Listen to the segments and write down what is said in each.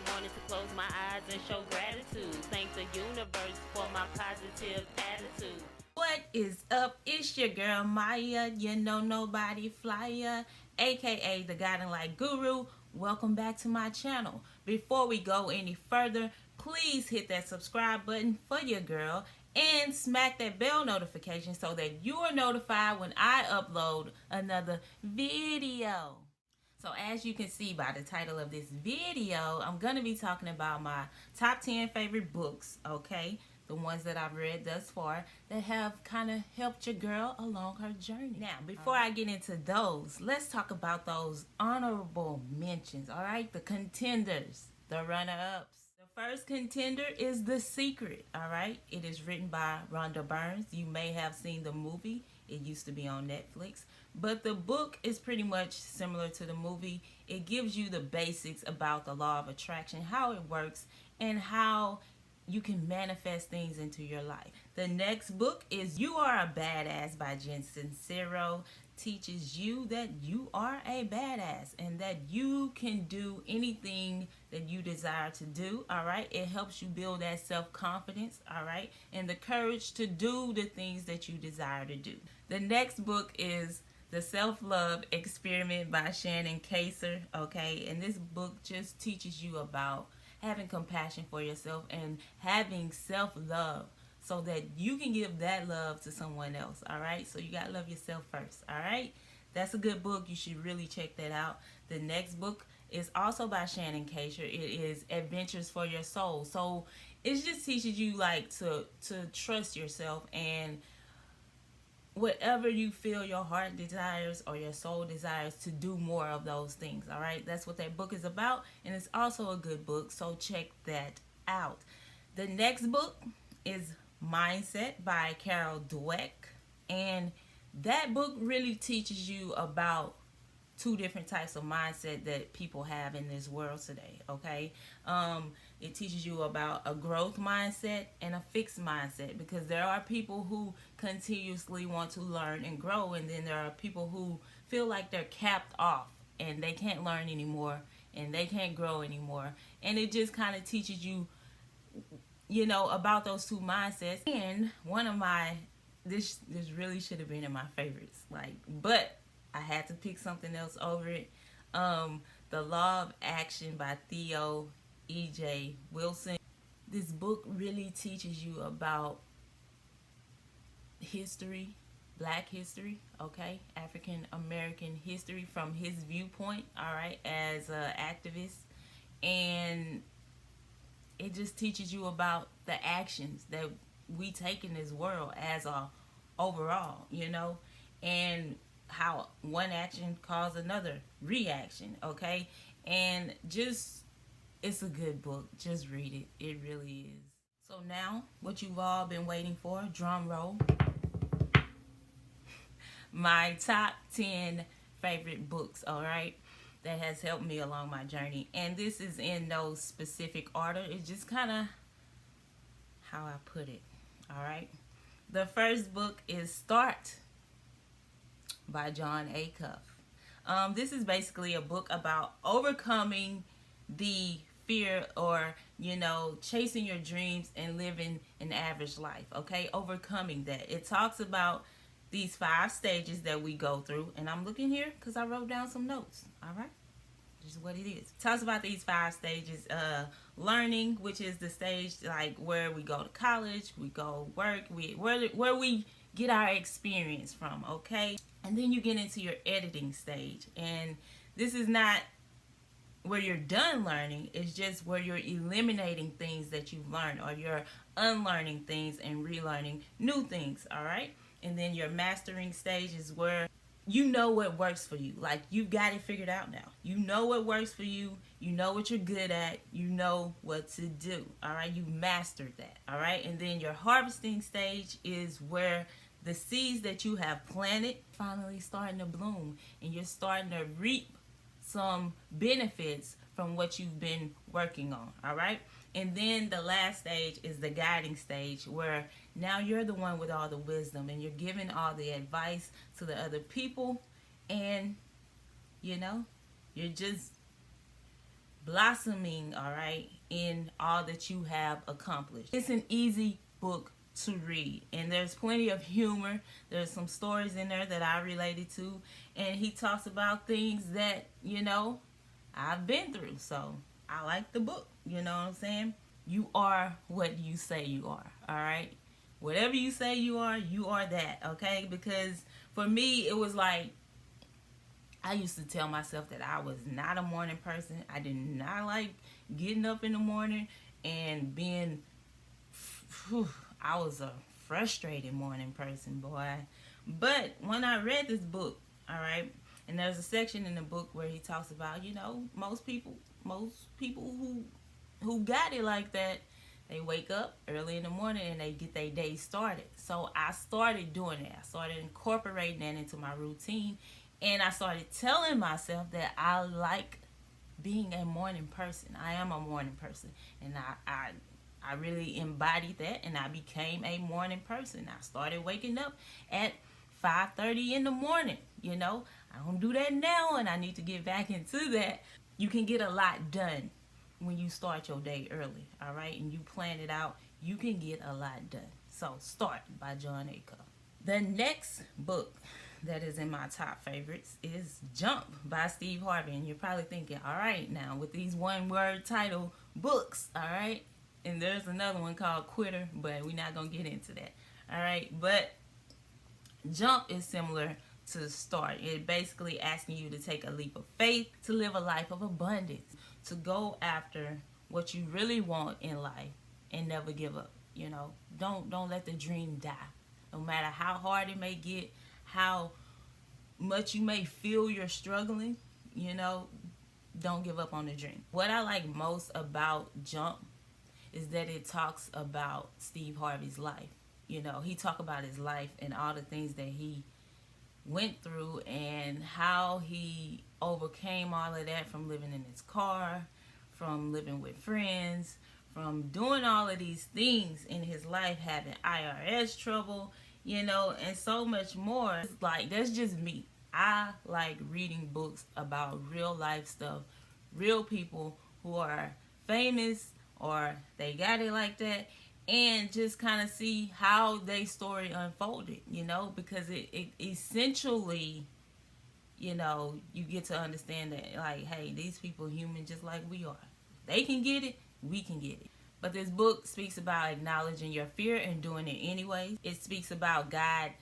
morning to close my eyes and show gratitude. Thank the universe for my positive attitude. What is up? It's your girl Maya, you know nobody flyer, aka the Guiding Light Guru. Welcome back to my channel. Before we go any further, please hit that subscribe button for your girl and smack that bell notification so that you are notified when I upload another video. So as you can see by the title of this video, I'm going to be talking about my top 10 favorite books, okay? The ones that I've read thus far that have kind of helped your girl along her journey. Now, before I get into those, let's talk about those honorable mentions, all right? The contenders, the runner-ups. The first contender is The Secret, all right? It is written by Rhonda Burns. You may have seen the movie. It used to be on Netflix. But the book is pretty much similar to the movie. It gives you the basics about the law of attraction, how it works, and how you can manifest things into your life. The next book is You Are a Badass by Jen Sincero. Teaches you that you are a badass and that you can do anything that you desire to do, all right? It helps you build that self-confidence, all right? And the courage to do the things that you desire to do. The next book is The Self-Love Experiment by Shannon Kaser, okay? And this book just teaches you about having compassion for yourself and having self-love so that you can give that love to someone else, all right? So you got to love yourself first, all right? That's a good book. You should really check that out. The next book is also by Shannon Kaser. It is Adventures for Your Soul. So it just teaches you like to trust yourself and whatever you feel your heart desires or your soul desires, to do more of those things, all right? That's what that book is about, and it's also a good book, so check that out. The next book is Mindset by Carol Dweck, and that book really teaches you about two different types of mindset that people have in this world today, okay? It teaches you about a growth mindset and a fixed mindset, because there are people who continuously want to learn and grow, and then there are people who feel like they're capped off and they can't learn anymore and they can't grow anymore. And it just kind of teaches you, you know, about those two mindsets. And one of my, this really should have been in my favorites, like, but I had to pick something else over it. The Law of Action by Theo E.J. Wilson. This book really teaches you about history, black history, okay? African American history from his viewpoint, all right, as an activist. And it just teaches you about the actions that we take in this world as a overall, you know, and how one action caused another reaction, okay? And just, it's a good book. Just read it. It really is. So now, what you've all been waiting for, drum roll. My top 10 favorite books, all right, that has helped me along my journey. And this is in no specific order. It's just kind of how I put it, all right? The first book is Start by Jon Acuff. This is basically a book about overcoming the fear, or, you know, chasing your dreams and living an average life, okay? Overcoming that. It talks about these 5 stages that we go through, and I'm looking here because I wrote down some notes, all right? This is what it is. It talks about these 5 stages. Learning, which is the stage like where we go to college, we go work, where we get our experience from, okay? And then you get into your editing stage, and this is not where you're done learning. It's just where you're eliminating things that you've learned, or you're unlearning things and relearning new things, all right? And then your mastering stage is where you know what works for you. Like, you've got it figured out now. You know what works for you. You know what you're good at. You know what to do, all right? You've mastered that, all right? And then your harvesting stage is where the seeds that you have planted finally starting to bloom, and you're starting to reap some benefits from what you've been working on, all right? And then the last stage is the guiding stage, where now you're the one with all the wisdom and you're giving all the advice to the other people, and, you know, you're just blossoming, all right, in all that you have accomplished. It's an easy book to read, and there's plenty of humor. There's some stories in there that I related to, and he talks about things that, I've been through. So I like the book. You know what I'm saying? You are what you say you are, all right? Whatever you say you are that, okay? Because for me, it was like, I used to tell myself that I was not a morning person. I did not like getting up in the morning and being, I was a frustrated morning person, boy. But when I read this book, all right, and there's a section in the book where he talks about, most people who got it like that, they wake up early in the morning and they get their day started. So I started doing that. I started incorporating that into my routine, and I started telling myself that I like being a morning person. I am a morning person, and I really embodied that, and I became a morning person. I started waking up at 5:30 in the morning. I don't do that now, and I need to get back into that. You can get a lot done when you start your day early, all right? And you plan it out, you can get a lot done. So, Start by Jon Acuff. The next book that is in my top favorites is Jump by Steve Harvey. And you're probably thinking, all right, now with these one-word title books, all right? And there's another one called Quitter, but we're not going to get into that, all right? But Jump is similar to Start. It basically asking you to take a leap of faith, to live a life of abundance, to go after what you really want in life and never give up. Don't let the dream die. No matter how hard it may get, how much you may feel you're struggling, don't give up on the dream. What I like most about Jump is that it talks about Steve Harvey's life. He talk about his life and all the things that he went through and how he overcame all of that, from living in his car, from living with friends, from doing all of these things in his life, having IRS trouble, and so much more. It's like, that's just me. I like reading books about real life stuff, real people who are famous or they got it like that, and just kind of see how their story unfolded, because it essentially, you get to understand that, like, hey, these people human just like we are. They can get it, we can get it. But this book speaks about acknowledging your fear and doing it anyway. It speaks about God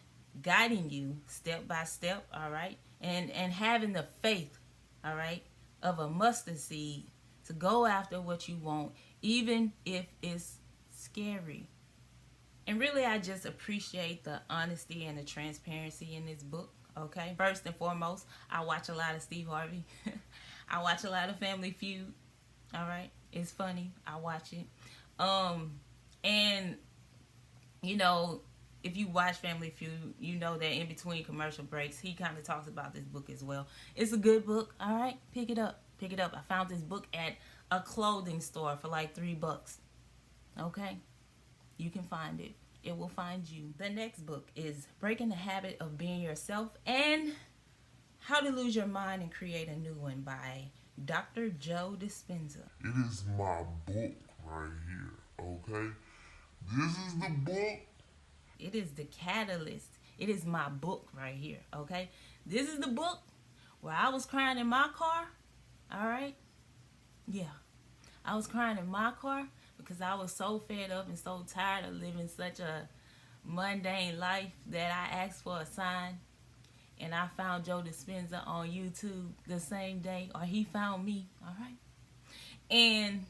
guiding you step by step, all right? And having the faith, all right, of a mustard seed to go after what you want, even if it's scary. And really, I just appreciate the honesty and the transparency in this book, okay? First and foremost, I watch a lot of Steve Harvey. I watch a lot of Family Feud, all right? It's funny. I watch it. And, if you watch Family Feud, you know that in between commercial breaks, he kind of talks about this book as well. It's a good book, all right? Pick it up. Pick it up. I found this book at a clothing store for like $3. Okay? You can find it. It will find you. The next book is Breaking the Habit of Being Yourself and How to Lose Your Mind and Create a New One by Dr. Joe Dispenza. It is my book right here, okay? This is the book. It is the catalyst. It is my book right here, okay? This is the book where I was crying in my car, all right? Yeah. I was crying in my car because I was so fed up and so tired of living such a mundane life that I asked for a sign, and I found Joe Dispenza on YouTube the same day, or he found me, all right? And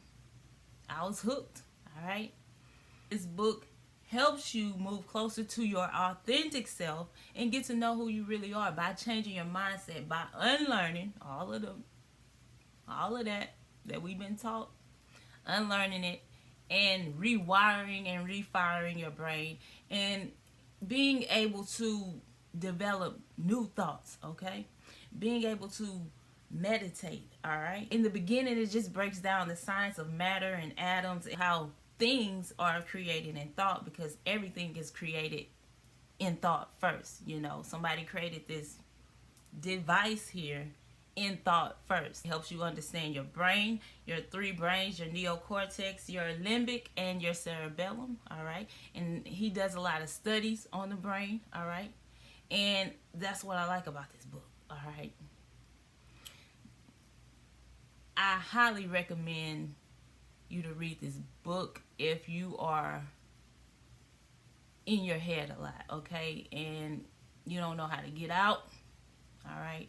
I was hooked, all right? This book helps you move closer to your authentic self and get to know who you really are by changing your mindset, by unlearning all of that we've been taught, unlearning it, and rewiring and refiring your brain, and being able to develop new thoughts, okay? Being able to meditate, all right? In the beginning, it just breaks down the science of matter and atoms, how things are created in thought, because everything is created in thought first. Somebody created this device here, in thought first. It helps you understand your brain, your three brains, your neocortex, your limbic, and your cerebellum, all right? And he does a lot of studies on the brain, all right? And that's what I like about this book, all right? I highly recommend you to read this book if you are in your head a lot, okay? And you don't know how to get out, all right?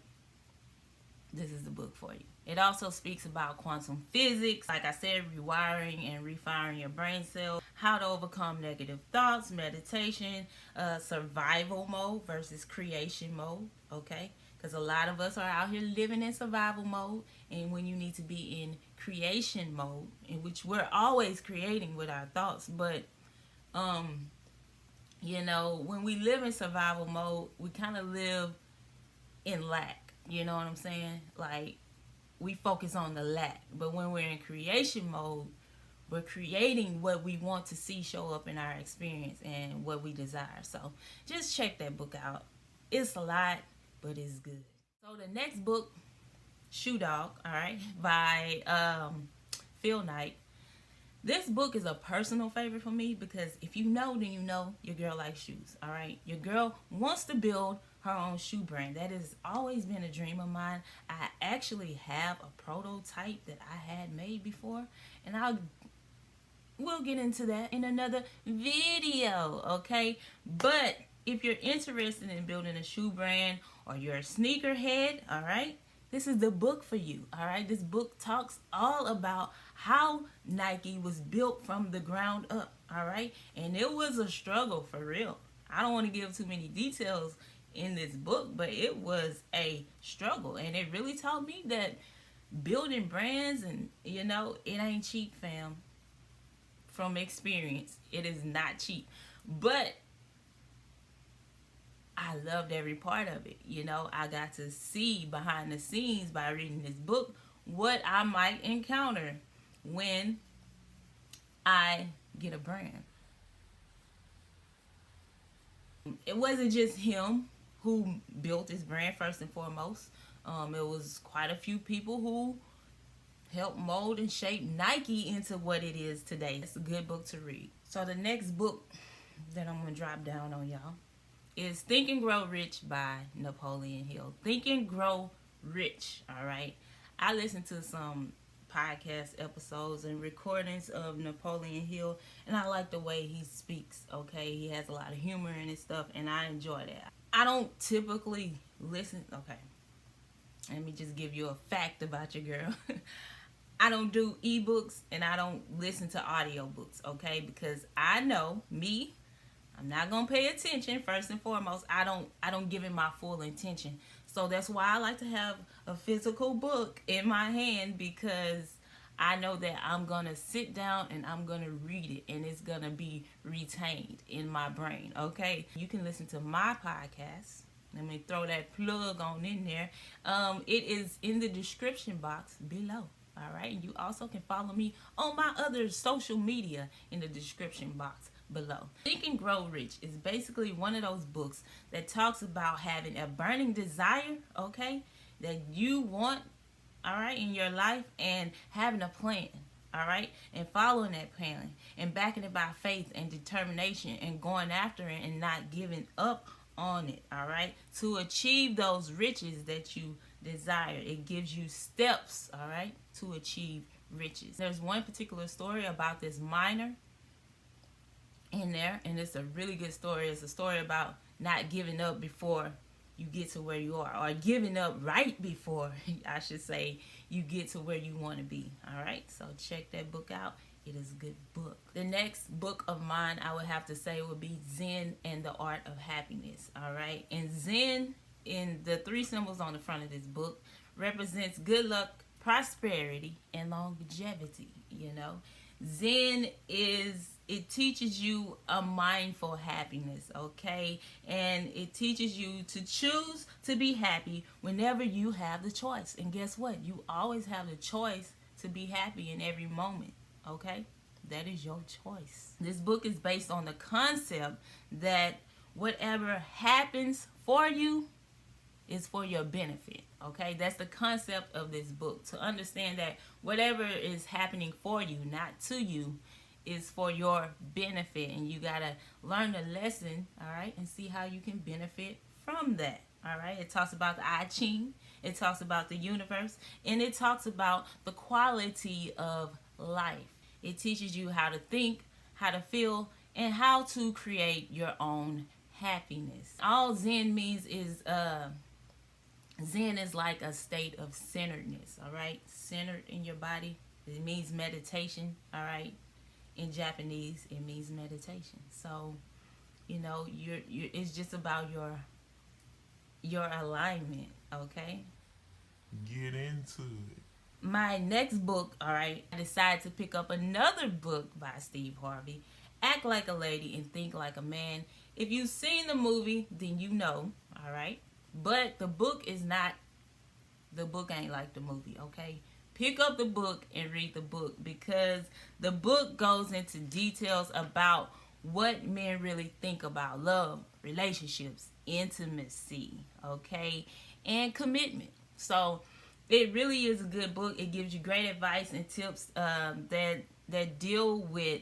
This is the book for you. It also speaks about quantum physics, like I said, rewiring and refiring your brain cells, how to overcome negative thoughts, meditation, survival mode versus creation mode, okay? Because a lot of us are out here living in survival mode, and when you need to be in creation mode, in which we're always creating with our thoughts, but you know, when we live in survival mode, we kind of live in lack. You know what I'm saying? Like, we focus on the lack. But when we're in creation mode, we're creating what we want to see show up in our experience and what we desire. So just check that book out. It's a lot, but it's good. So the next book, Shoe Dog, all right, by Phil Knight. This book is a personal favorite for me because if you know, then you know your girl likes shoes, all right? Your girl wants to build her own shoe brand. That has always been a dream of mine. I actually have a prototype that I had made before, and we'll get into that in another video, okay? But if you're interested in building a shoe brand or you're a sneakerhead, all right, this is the book for you, all right? This book talks all about how Nike was built from the ground up, all right? And it was a struggle for real. I don't want to give too many details in this book, but it was a struggle. And it really taught me that building brands and, you know, it ain't cheap, fam. From experience, it is not cheap. But I loved every part of it. You know, I got to see behind the scenes by reading this book what I might encounter when I get a brand. It wasn't just him who built this brand first and foremost. It was quite a few people who helped mold and shape Nike into what it is today. It's a good book to read. So the next book that I'm going to drop down on y'all is Think and Grow Rich by Napoleon Hill. Think and Grow Rich, all right? I listened to some podcast episodes and recordings of Napoleon Hill, and I like the way he speaks, okay? He has a lot of humor in his stuff, and I enjoy that. I don't typically listen, okay, let me just give you a fact about your girl. I don't do ebooks, and I don't listen to audiobooks, okay? Because I know, me, I'm not going to pay attention, first and foremost. I don't give it my full attention. So that's why I like to have a physical book in my hand, because I know that I'm going to sit down and I'm going to read it, and it's going to be retained in my brain, okay? You can listen to my podcast. Let me throw that plug on in there. It is in the description box below, all right? You also can follow me on my other social media in the description box below. Think and Grow Rich is basically one of those books that talks about having a burning desire, okay, that you want, all right, in your life, and having a plan, all right, and following that plan and backing it by faith and determination and going after it and not giving up on it, all right, to achieve those riches that you desire. It gives you steps, all right, to achieve riches. There's one particular story about this miner in there, and it's a really good story. It's a story about not giving up before you get to where you are, or giving up right before, I should say, you get to where you want to be. All right, so check that book out. It is a good book. The next book of mine, I would have to say, would be Zen and the Art of Happiness. All right, and Zen, in the 3 symbols on the front of this book, represents good luck, prosperity, and longevity. You know, Zen it teaches you a mindful happiness, okay? And it teaches you to choose to be happy whenever you have the choice. And guess what? You always have the choice to be happy in every moment, okay? That is your choice. This book is based on the concept that whatever happens for you, is for your benefit. Okay, that's the concept of this book, to understand that whatever is happening for you, not to you, is for your benefit, and you gotta learn the lesson, all right, and see how you can benefit from that. All right, it talks about the I Ching, it talks about the universe, and it talks about the quality of life. It teaches you how to think, how to feel, and how to create your own happiness. All Zen means is Zen is like a state of centeredness, all right? Centered in your body. It means meditation, all right? In Japanese, it means meditation. So, you know, you're it's just about your alignment, okay? Get into it. My next book, all right, I decided to pick up another book by Steve Harvey, Act Like a Lady and Think Like a Man. If you've seen the movie, then you know, all right? But the book ain't like the movie, okay? Pick up the book and read the book, because the book goes into details about what men really think about love, relationships, intimacy, okay, and commitment. So it really is a good book. It gives you great advice and tips that deal with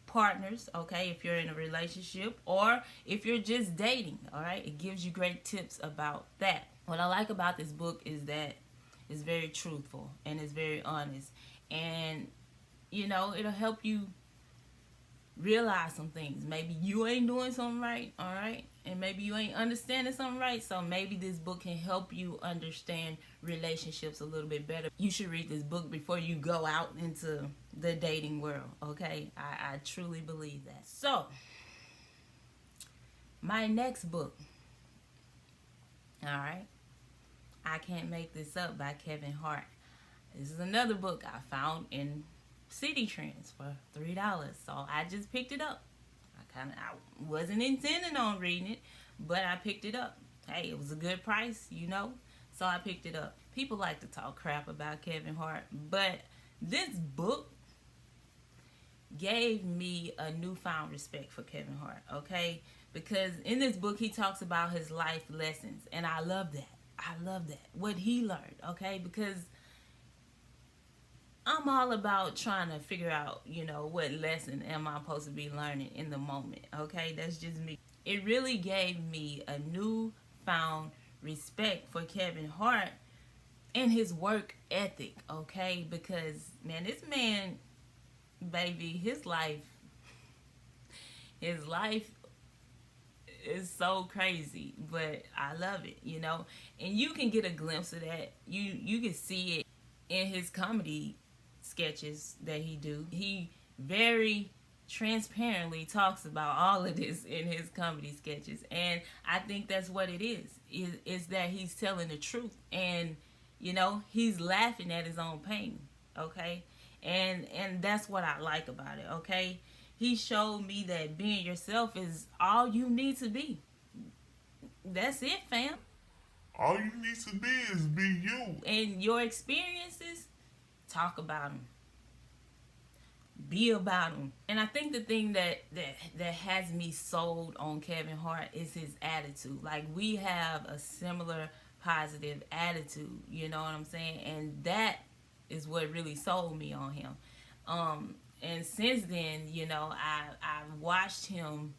partners, okay, if you're in a relationship or if you're just dating, all right? It gives you great tips about that. What I like about this book is that it's very truthful and it's very honest, and you know, it'll help you realize some things. Maybe you ain't doing something right, all right, and maybe you ain't understanding something right, so maybe this book can help you understand relationships a little bit better. You should read this book before you go out into the dating world, okay? I truly believe that. So my next book, all right, I Can't Make This Up by Kevin Hart. This is another book I found in City Trends for $3, so I just picked it up. I wasn't intending on reading it, but I picked it up. Hey, it was a good price, you know, so I picked it up. People like to talk crap about Kevin Hart, but this book gave me a newfound respect for Kevin Hart, okay? Because in this book, he talks about his life lessons, and I love that. I love that, what he learned, okay? Because I'm all about trying to figure out, you know, what lesson am I supposed to be learning in the moment, okay? That's just me. It really gave me a newfound respect for Kevin Hart and his work ethic, okay? Because, man, this man, baby, his life is so crazy, but I love it, you know? And you can get a glimpse of that. You can see it in his comedy sketches that he do. He very transparently talks about all of this in his comedy sketches, and I think that's what it is that he's telling the truth, and you know, he's laughing at his own pain, okay? And that's what I like about it, okay? He showed me that being yourself is all you need to be. That's it, fam. All you need to be is be you. And your experiences, talk about them. Be about them. And I think the thing that has me sold on Kevin Hart is his attitude. Like, we have a similar positive attitude, you know what I'm saying? And that is what really sold me on him. And since then, you know, I watched him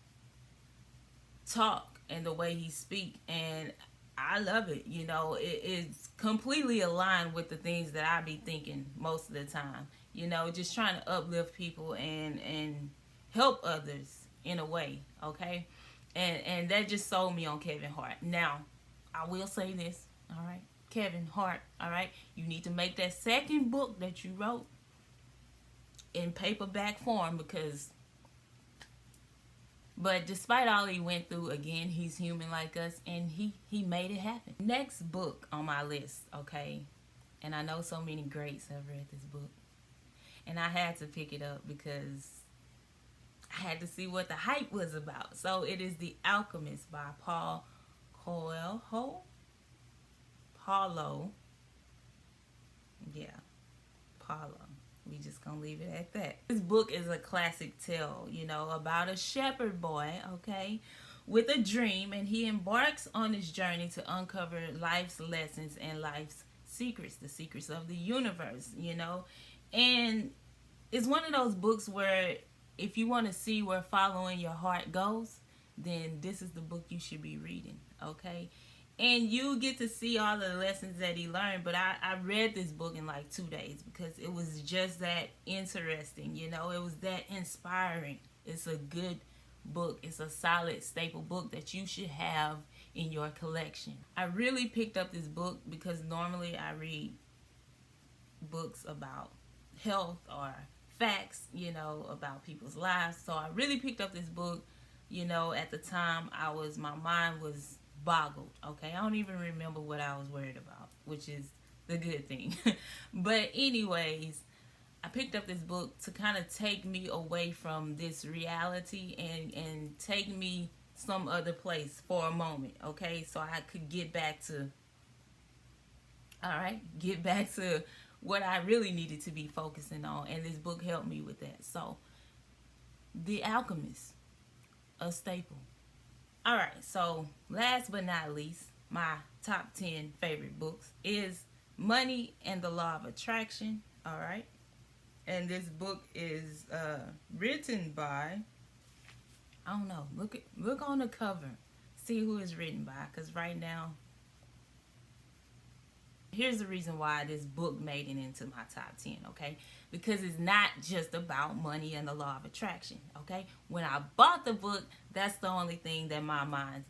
talk and the way he speak, and I love it. You know, it's completely aligned with the things that I be thinking most of the time. You know, just trying to uplift people and help others in a way, okay? And that just sold me on Kevin Hart. Now, I will say this, all right? Kevin Hart, all right? You need to make that second book that you wrote in paperback form, but despite all he went through, again, he's human like us, and he made it happen. Next book on my list, okay, and I know so many greats have read this book, and I had to pick it up because I had to see what the hype was about. So it is The Alchemist by Paulo. We just gonna leave it at that. This book is a classic tale, you know, about a shepherd boy, okay, with a dream, and he embarks on his journey to uncover life's lessons and life's secrets, the secrets of the universe, you know. And it's one of those books where if you want to see where following your heart goes, then this is the book you should be reading, okay? And you get to see all the lessons that he learned. But I read this book in like 2 days because it was just that interesting, you know. It was that inspiring. It's a good book. It's a solid staple book that you should have in your collection. I really picked up this book because normally I read books about health or facts, you know, about people's lives. So I really picked up this book, you know. At the time my mind was boggled, okay? I don't even remember what I was worried about, which is the good thing. But anyways, I picked up this book to kind of take me away from this reality and take me some other place for a moment, okay? So I could get back to what I really needed to be focusing on, and this book helped me with that. So, The Alchemist, a staple. All right, so last but not least, my top 10 favorite books is Money and the Law of Attraction, all right? And this book is written by, I don't know, look on the cover, see who it's written by, because right now, here's the reason why this book made it into my top 10, okay? Because it's not just about money and the law of attraction, okay? When I bought the book, that's the only thing that my mind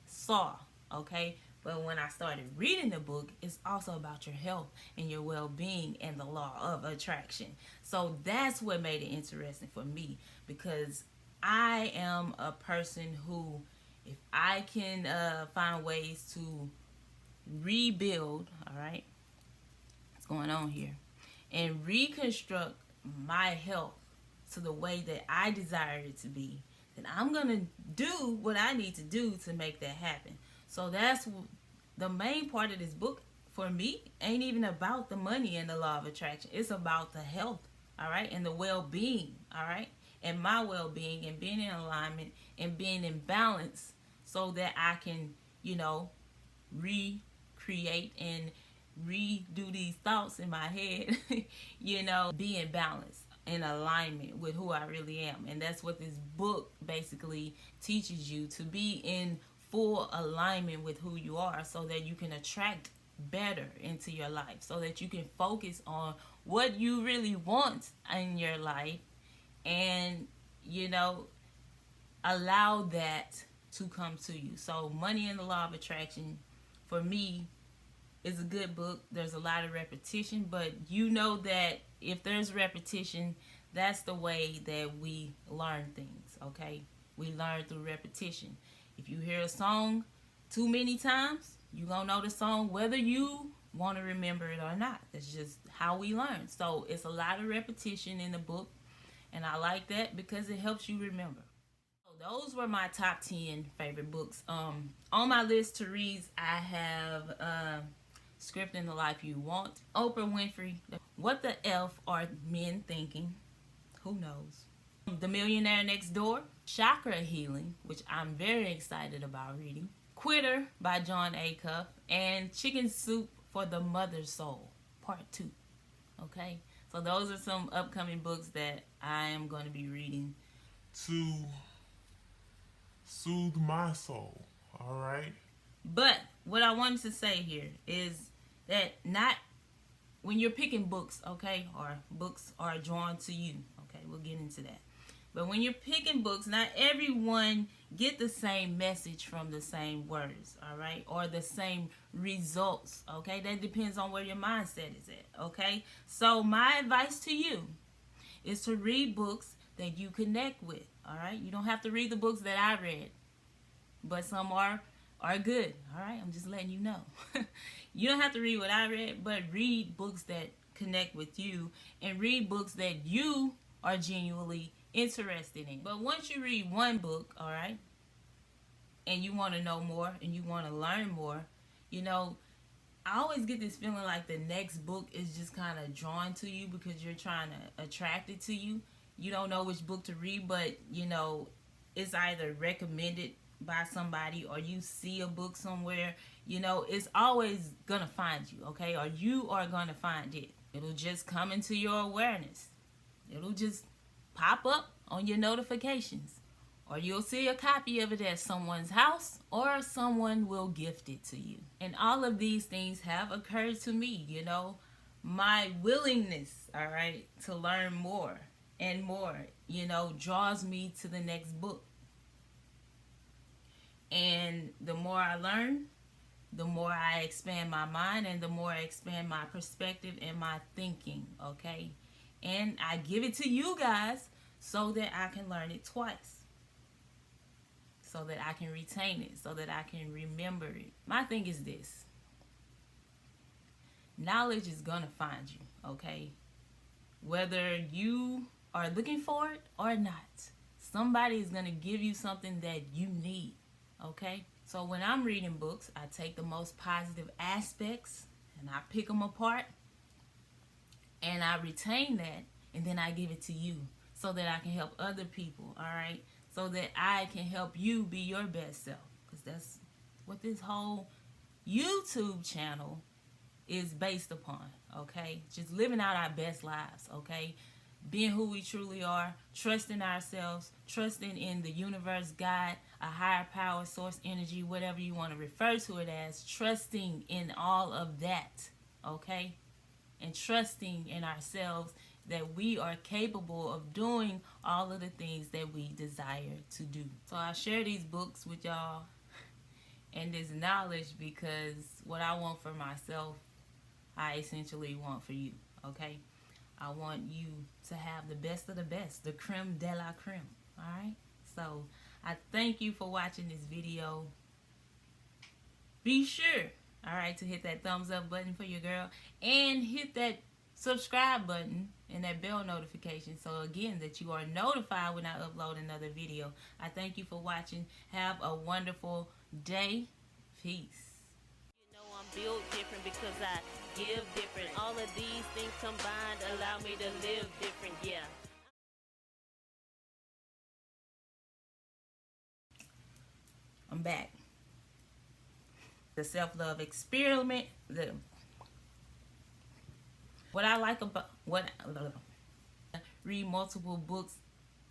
saw, okay? But when I started reading the book, it's also about your health and your well-being and the law of attraction. So that's what made it interesting for me, because I am a person who, if I can find ways to rebuild, all right, what's going on here, and reconstruct my health to the way that I desire it to be, then I'm gonna do what I need to do to make that happen. So that's the main part of this book for me. Ain't even about the money and the law of attraction. It's about the health, all right, and the well-being, all right, and my well-being, and being in alignment and being in balance, so that I can, you know, recreate and redo these thoughts in my head, you know, be in balance, in alignment with who I really am. And that's what this book basically teaches you, to be in full alignment with who you are, so that you can attract better into your life, so that you can focus on what you really want in your life, and, you know, allow that to come to you. So Money and the Law of Attraction, for me, is a good book. There's a lot of repetition, but you know that if there's repetition, that's the way that we learn things, okay? We learn through repetition. If you hear a song too many times, you're going to know the song whether you want to remember it or not. That's just how we learn. So it's a lot of repetition in the book, and I like that because it helps you remember. So those were my top 10 favorite books. On my list to read, I have Scripting the Life You Want, Oprah Winfrey, What the F Are Men Thinking? Who knows? The Millionaire Next Door, Chakra Healing, which I'm very excited about reading, Quitter by John Acuff, and Chicken Soup for the Mother Soul, Part 2. Okay? So those are some upcoming books that I am going to be reading To soothe my soul, all right? But what I wanted to say here is that not when you're picking books, okay, or books are drawn to you, okay, we'll get into that. But when you're picking books, not everyone get the same message from the same words, all right, or the same results, okay? That depends on where your mindset is at, okay? So my advice to you is to read books that you connect with, all right? You don't have to read the books that I read, but some are good, all right? I'm just letting you know. You don't have to read what I read, but read books that connect with you, and read books that you are genuinely interested in. But once you read one book, all right, and you want to know more and you want to learn more, you know, I always get this feeling like the next book is just kind of drawn to you because you're trying to attract it to you. You don't know which book to read, but, you know, it's either recommended by somebody or you see a book somewhere, you know, it's always gonna find you, okay? Or you are gonna find it. It'll just come into your awareness. It'll just pop up on your notifications. Or you'll see a copy of it at someone's house, or someone will gift it to you. And all of these things have occurred to me, you know. My willingness, all right, to learn more and more, you know, draws me to the next book. And the more I learn, the more I expand my mind, and the more I expand my perspective and my thinking, okay? And I give it to you guys so that I can learn it twice. So that I can retain it, so that I can remember it. My thing is this. Knowledge is gonna find you, okay? Whether you are looking for it or not, somebody is gonna give you something that you need, okay? So when I'm reading books, I take the most positive aspects and I pick them apart and I retain that, and then I give it to you so that I can help other people, all right? So that I can help you be your best self. Because that's what this whole YouTube channel is based upon, okay? Just living out our best lives, okay? Being who we truly are, trusting ourselves, trusting in the universe, God, a higher power, source, energy, whatever you want to refer to it as, trusting in all of that, okay? And trusting in ourselves that we are capable of doing all of the things that we desire to do. So I share these books with y'all and this knowledge because what I want for myself, I essentially want for you, okay? I want you to have the best of the best, the creme de la creme, all right? So I thank you for watching this video. Be sure, all right, to hit that thumbs up button for your girl and hit that subscribe button and that bell notification so again that you are notified when I upload another video. I thank you for watching. Have a wonderful day. Peace. You know I'm built different because I give different. All of these things combined allow me to live different, yeah. I'm back. The self-love experiment. What I like about read multiple books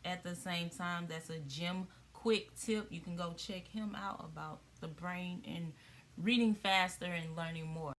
at the same time. That's a Jim Quick tip. You can go check him out about the brain and reading faster and learning more.